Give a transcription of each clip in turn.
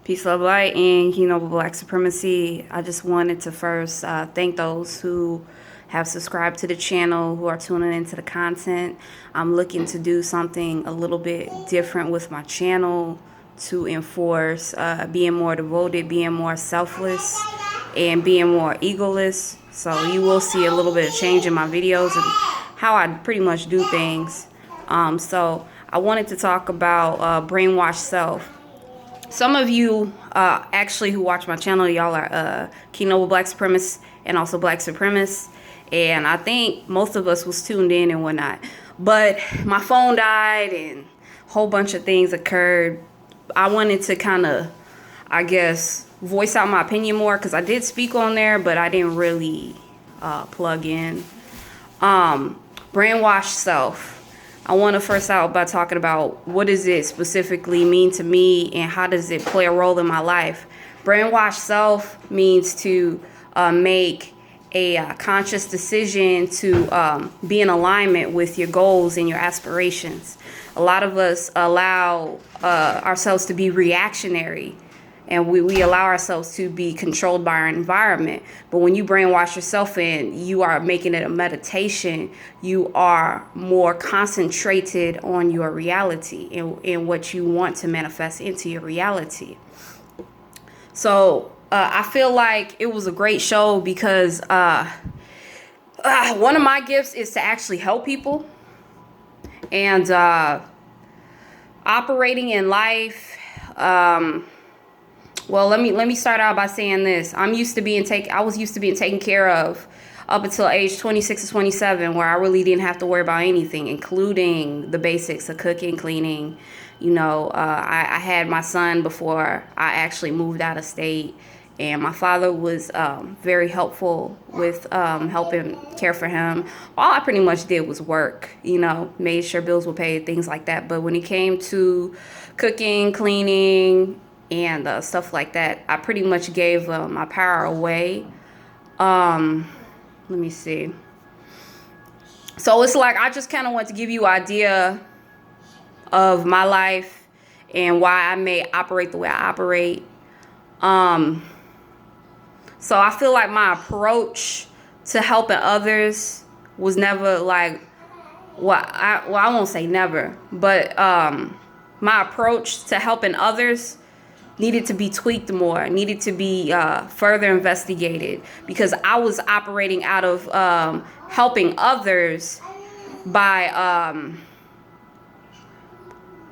Peace, love, light, and Black supremacy. I just wanted to first thank those who have subscribed to the channel, who are tuning into the content. I'm looking to do something a little bit different with my channel to enforce being more devoted, being more selfless, and being more egoless. So you will see a little bit of change in my videos and how I pretty much do things. So I wanted to talk about brainwashed self. Some of you actually who watch my channel, y'all are Keynote Black supremacists and also Black supremacists. And I think most of us was tuned in and whatnot. But my phone died and a whole bunch of things occurred. I wanted to kind of, I guess, voice out my opinion more because I did speak on there, but I didn't really plug in. Brainwashed self. I want to first out by talking about what does it specifically mean to me and how does it play a role in my life. Brainwashed self means to make a conscious decision to be in alignment with your goals and your aspirations. A lot of us allow ourselves to be reactionary, and we allow ourselves to be controlled by our environment. But when you brainwash yourself and you are making it a meditation, you are more concentrated on your reality and what you want to manifest into your reality. So I feel like it was a great show because one of my gifts is to actually help people. And operating in life, well, let me start out by saying this. I was used to being taken care of up until age 26 to 27, where I really didn't have to worry about anything, including the basics of cooking, cleaning. I had my son before I actually moved out of state, and my father was very helpful with helping care for him. All I pretty much did was work, made sure bills were paid, things like that. But when it came to cooking, cleaning, and stuff like that, I pretty much gave my power away. Let me see. So it's like I just kind of want to give you an idea of my life and why I may operate the way I operate. So I feel like my approach to helping others was never like, I won't say never, but my approach to helping others needed to be tweaked more, needed to be further investigated, because I was operating out of helping others by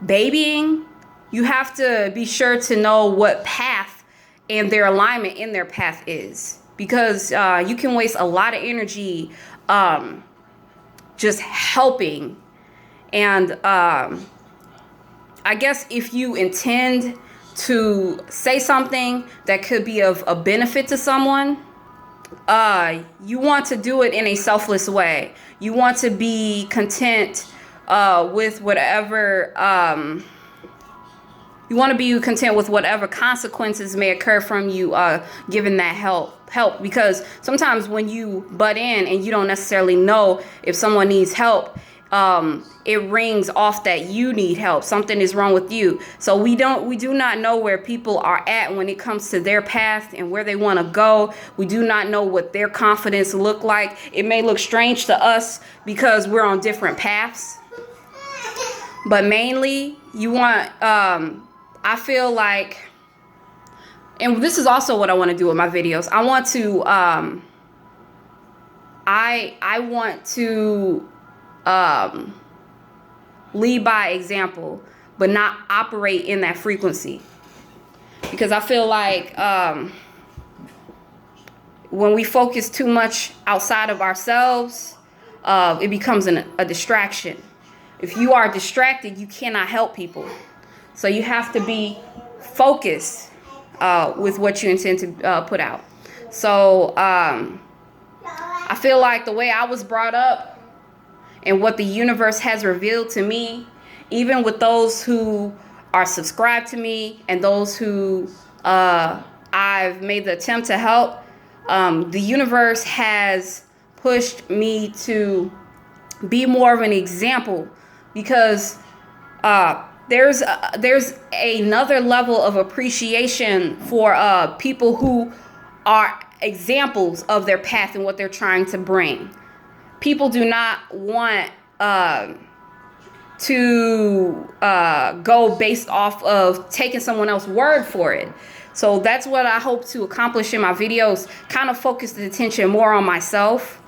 babying. You have to be sure to know what path and their alignment in their path is, because you can waste a lot of energy just helping. And I guess if you intend to say something that could be of a benefit to someone, you want to do it in a selfless way. You want to be content with whatever consequences may occur from you giving that help, because sometimes when you butt in and you don't necessarily know if someone needs help, it rings off that you need help. Something is wrong with you. So we do not know where people are at when it comes to their path and where they want to go. We do not know what their confidence look like. It may look strange to us because we're on different paths. But mainly you want, I feel like, and this is also what I want to do with my videos. I want to, I want to lead by example, but not operate in that frequency, because I feel like when we focus too much outside of ourselves, it becomes a distraction. If you are distracted, you cannot help people. So you have to be focused with what you intend to put out. So I feel like the way I was brought up and what the universe has revealed to me, even with those who are subscribed to me and those who I've made the attempt to help, the universe has pushed me to be more of an example, because there's another level of appreciation for people who are examples of their path and what they're trying to bring. People do not want to go based off of taking someone else's word for it. So that's what I hope to accomplish in my videos, kind of focus the attention more on myself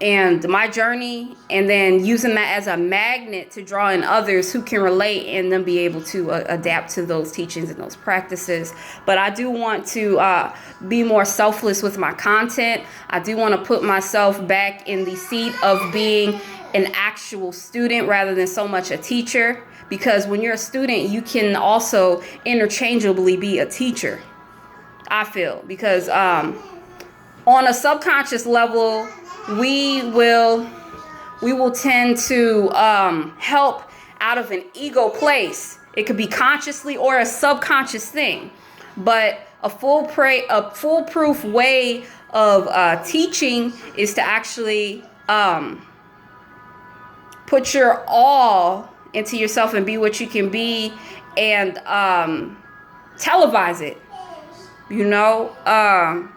and my journey, and then using that as a magnet to draw in others who can relate and then be able to adapt to those teachings and those practices. But I do want to be more selfless with my content. I do want to put myself back in the seat of being an actual student rather than so much a teacher, because when you're a student, you can also interchangeably be a teacher, I feel, because on a subconscious level, we will tend to help out of an ego place. It could be consciously or a subconscious thing, but a foolproof way of teaching is to actually put your all into yourself and be what you can be, and televise it. You know,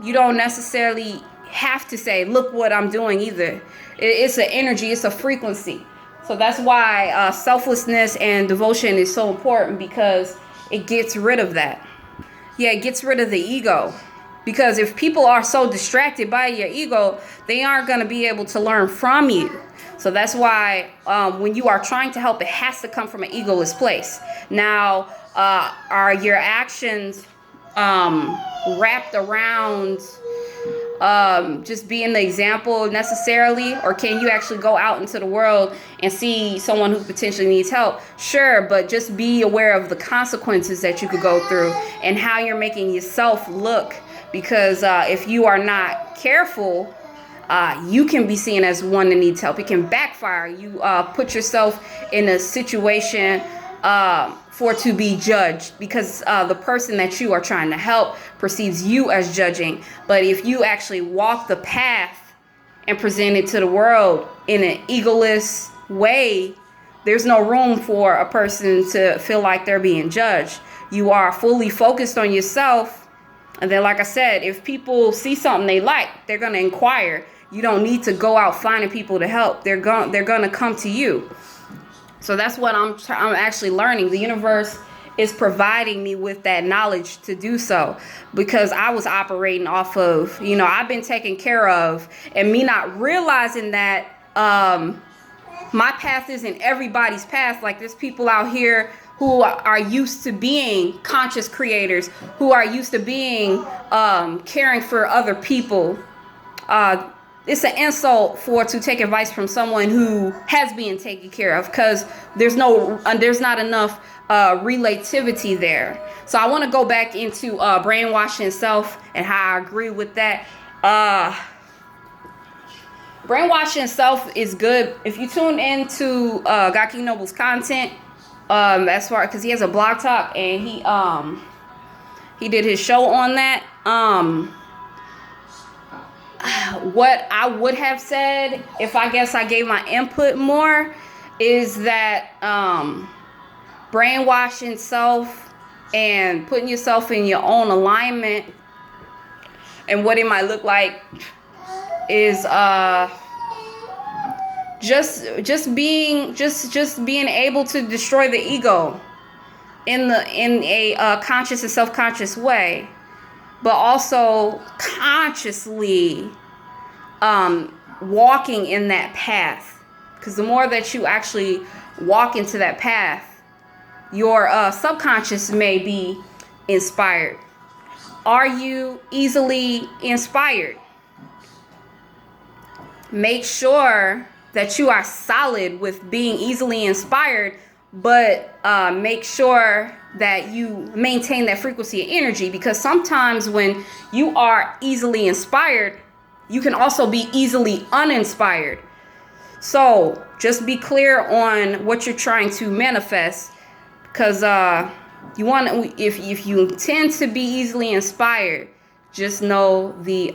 you don't necessarily have to say, look what I'm doing either. It's an energy, it's a frequency. So that's why selflessness and devotion is so important, because it gets rid of that. Yeah, it gets rid of the ego. Because if people are so distracted by your ego, they aren't going to be able to learn from you. So that's why when you are trying to help, it has to come from an egoless place. Now, are your actions wrapped around just being the example necessarily, or can you actually go out into the world and see someone who potentially needs help? Sure, but just be aware of the consequences that you could go through and how you're making yourself look, because if you are not careful, you can be seen as one that needs help. It can backfire. You put yourself in a situation for to be judged, because the person that you are trying to help perceives you as judging. But if you actually walk the path and present it to the world in an egoless way, there's no room for a person to feel like they're being judged. You are fully focused on yourself. And then, like I said, if people see something they like, they're going to inquire. You don't need to go out finding people to help. They're going to come to you. So that's what I'm actually learning. The universe is providing me with that knowledge to do so, because I was operating off of, I've been taken care of, and me not realizing that my path isn't everybody's path. Like, there's people out here who are used to being conscious creators, who are used to being caring for other people. It's an insult to take advice from someone who has been taken care of, because there's not enough relativity there. So I want to go back into brainwashing self and how I agree with that. Brainwashing self is good. If you tune into God King Noble's content, as far, because he has a blog talk and he did his show on that. What I would have said, if I gave my input more, is that brainwashing self and putting yourself in your own alignment, and what it might look like is just being able to destroy the ego in a conscious and self-conscious way, but also consciously walking in that path. Because the more that you actually walk into that path, your subconscious may be inspired. Are you easily inspired? Make sure that you are solid with being easily inspired, but make sure that you maintain that frequency of energy, because sometimes when you are easily inspired, you can also be easily uninspired. So just be clear on what you're trying to manifest, because if you intend to be easily inspired, just know the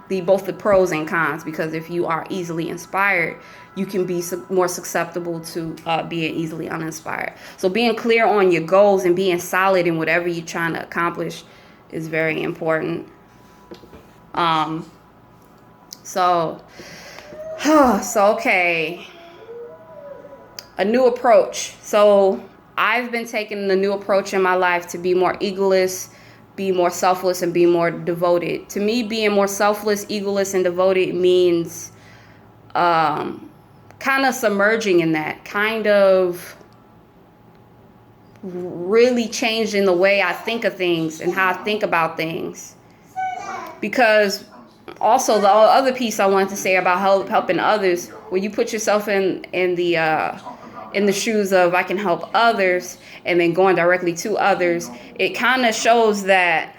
both the pros and cons, because if you are easily inspired, you can be more susceptible to being easily uninspired. So being clear on your goals and being solid in whatever you're trying to accomplish is very important. So okay, a new approach. So I've been taking the new approach in my life to be more egoless, be more selfless, and be more devoted. To me, being more selfless, egoless, and devoted means kind of submerging in that, kind of really changing the way I think of things and how I think about things. Because also the other piece I wanted to say about helping others, when you put yourself in the shoes of I can help others and then going directly to others, it kind of shows that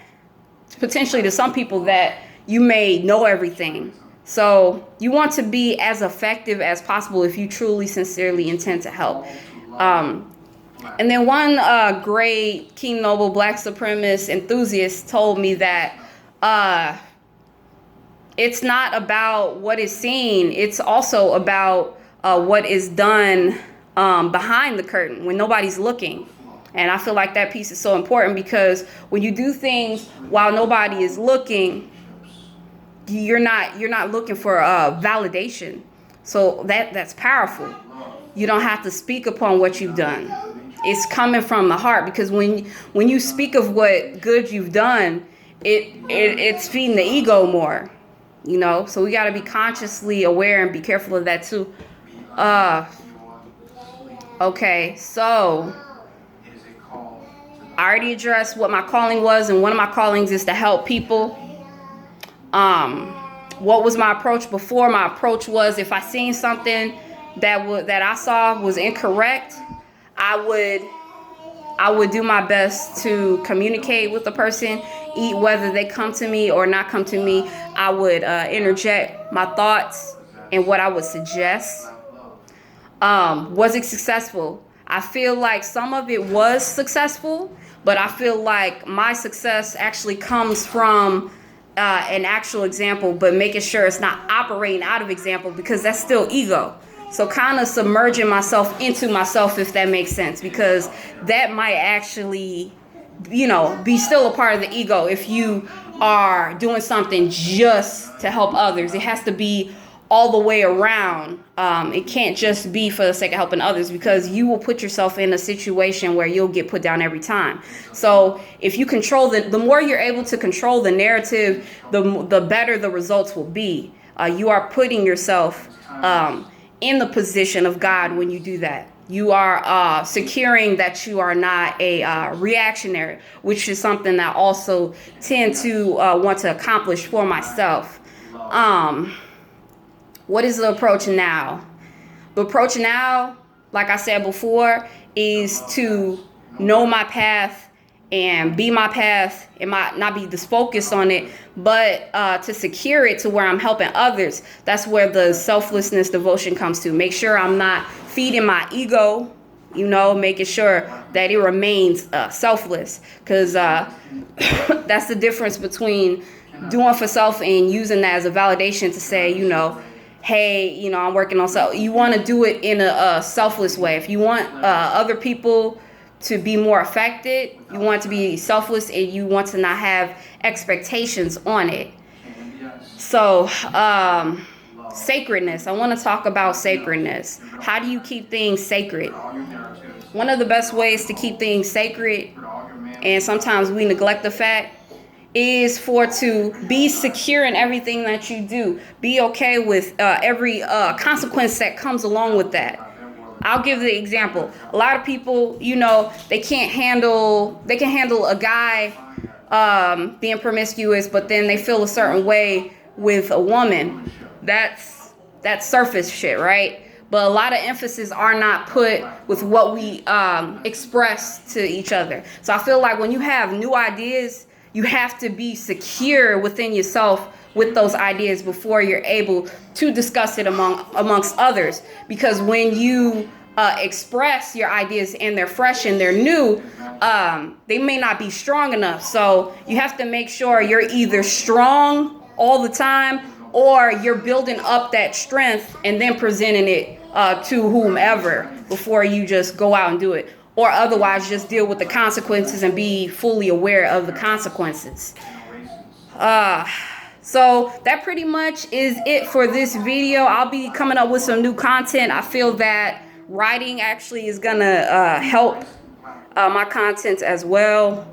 potentially to some people that you may know everything. So you want to be as effective as possible if you truly, sincerely intend to help. And then one great King Noble Black supremacist enthusiast told me that it's not about what is seen. It's also about what is done behind the curtain when nobody's looking. And I feel like that piece is so important, because when you do things while nobody is looking, you're not looking for validation. So that's powerful. You don't have to speak upon what you've done. It's coming from the heart, because when you speak of what good you've done, it's feeding the ego more, you know. So we got to be consciously aware and be careful of that too. Okay, so I already addressed what my calling was, and one of my callings is to help people. What was my approach before? My approach was, if I seen something that I saw was incorrect, I would do my best to communicate with the person, whether they come to me or not come to me. I would interject my thoughts and what I would suggest. Was it successful? I feel like some of it was successful, but I feel like my success actually comes from an actual example, but making sure it's not operating out of example, because that's still ego. So kind of submerging myself into myself, if that makes sense, because that might actually, be still a part of the ego. If you are doing something just to help others, it has to be all the way around. It can't just be for the sake of helping others, because you will put yourself in a situation where you'll get put down every time. So if you control the more you're able to control the narrative, the better the results will be. You are putting yourself in the position of God when you do that. You are securing that you are not a reactionary, which is something that I also tend to want to accomplish for myself. What is the approach now? The approach now, like I said before, is to know my path and be my path. It might not be this focus on it, but to secure it to where I'm helping others. That's where the selflessness devotion comes to. Make sure I'm not feeding my ego, making sure that it remains selfless, because that's the difference between doing for self and using that as a validation to say, hey, I'm working on self. You want to do it in a selfless way. If you want other people to be more affected, you want to be selfless, and you want to not have expectations on it. So, sacredness. I want to talk about sacredness. How do you keep things sacred? One of the best ways to keep things sacred, and sometimes we neglect the fact, is to be secure in everything that you do. Be okay with every consequence that comes along with that. I'll give the example. A lot of people, they can handle a guy being promiscuous, but then they feel a certain way with a woman. That's surface shit, right? But a lot of emphasis are not put with what we express to each other. So I feel like when you have new ideas, you have to be secure within yourself with those ideas before you're able to discuss it amongst others. Because when you express your ideas and they're fresh and they're new, they may not be strong enough. So you have to make sure you're either strong all the time, or you're building up that strength and then presenting it to whomever before you just go out and do it, or otherwise just deal with the consequences and be fully aware of the consequences. So that pretty much is it for this video. I'll be coming up with some new content. I feel that writing actually is gonna help my content as well.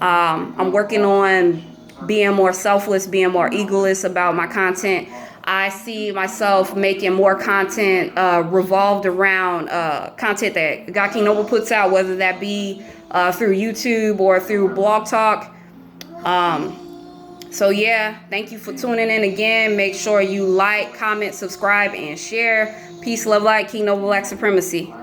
I'm working on being more selfless, being more egoless about my content. I see myself making more content revolved around content that God King Noble puts out, whether that be through YouTube or through Blog Talk. So yeah, thank you for tuning in again. Make sure you like, comment, subscribe, and share. Peace, love, light, King Noble Black Supremacy.